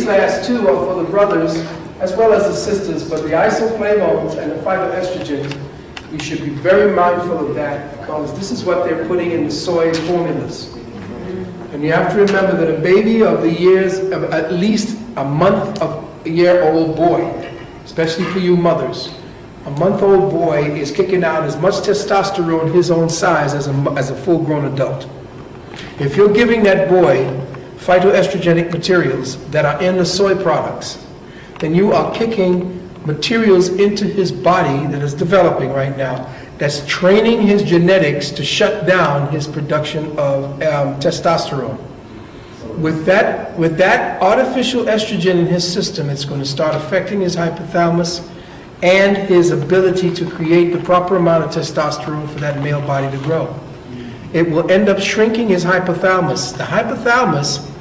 these last two are for the brothers as well as the sisters, but the isoflavones and the phytoestrogens, we should be very mindful of that because this is what they're putting in the soy formulas. And you have to remember that a baby of the years, of at least a month-of-a-year-old boy, especially for you mothers, a month-old boy is kicking out as much testosterone his own size as a full-grown adult. If you're giving that boy phytoestrogenic materials that are in the soy products, then you are kicking materials into his body that is developing right now that's training his genetics to shut down his production of testosterone. With that artificial estrogen in his system, it's going to start affecting his hypothalamus and his ability to create the proper amount of testosterone for that male body to grow. It will end up shrinking his hypothalamus. The hypothalamus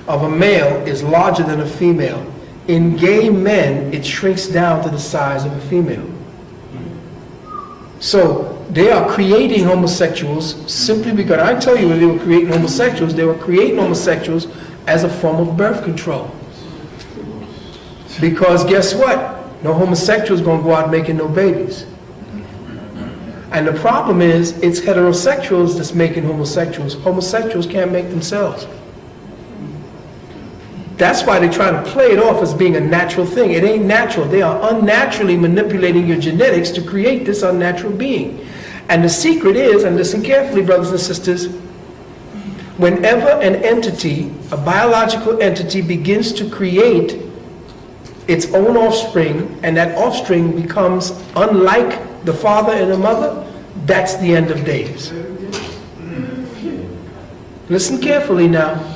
of a male is larger than a female. In gay men, it shrinks down to the size of a female. So they are creating homosexuals simply because, I tell you when they were creating homosexuals, they were creating homosexuals as a form of birth control. Because guess what? No homosexual is going to go out making no babies. And the problem is, it's heterosexuals that's making homosexuals. Homosexuals can't make themselves. That's why they try to play it off as being a natural thing. It ain't natural. They are unnaturally manipulating your genetics to create this unnatural being. And the secret is, and listen carefully, brothers and sisters, whenever an entity, a biological entity, begins to create its own offspring, and that offspring becomes unlike the father and the mother, that's the end of days. Listen carefully now.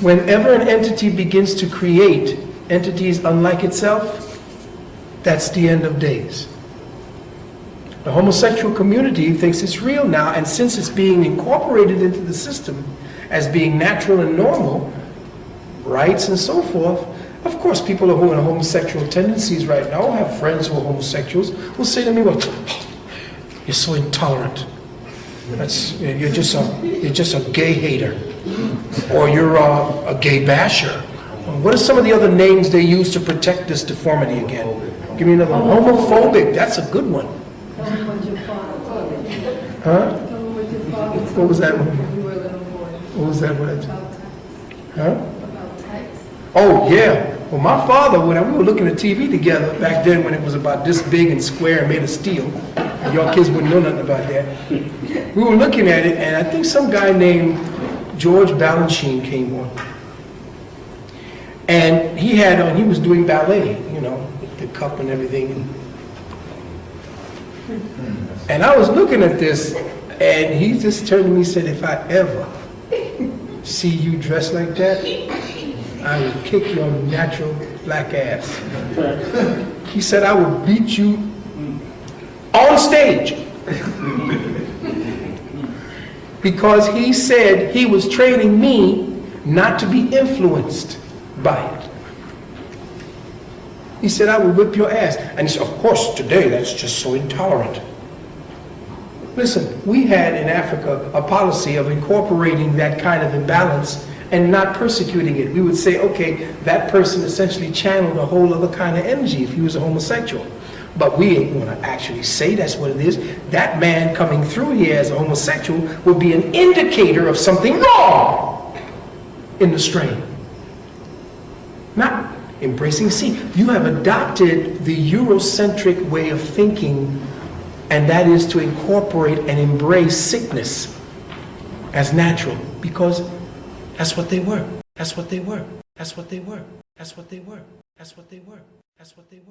Whenever an entity begins to create entities unlike itself, that's the end of days. The homosexual community thinks it's real now, and since it's being incorporated into the system as being natural and normal, rights and so forth, of course people who have homosexual tendencies right now, I have friends who are homosexuals, will say to me, well, you're so intolerant. You're just a gay hater, or you're a gay basher. What are some of the other names they use to protect this deformity again? Give me another one. Homophobic, that's a good one. Huh? What was that one? What was that word? Huh? Oh yeah. Well, my father, when we were looking at TV together back then, when it was about this big and square and made of steel, and y'all kids wouldn't know nothing about that. We were looking at it, and I think some guy named Phil Valentine came on, and he was doing ballet, you know, with the cup and everything. And I was looking at this, and he just turned to me and said, "If I ever see you dressed like that, I will kick your natural black ass." He said, "I will beat you on stage." Because he said he was training me not to be influenced by it. He said, "I will whip your ass." And he said, "Of course, today that's just so intolerant." Listen, we had in Africa a policy of incorporating that kind of imbalance and not persecuting it. We would say, okay, that person essentially channeled a whole other kind of energy if he was a homosexual. But we ain't want to actually say that's what it is. That man coming through here as a homosexual would be an indicator of something wrong in the strain. Not embracing. See, you have adopted the Eurocentric way of thinking, and that is to incorporate and embrace sickness as natural, because that's what they were. That's what they were. That's what they were. That's what they were. That's what they were. That's what they were.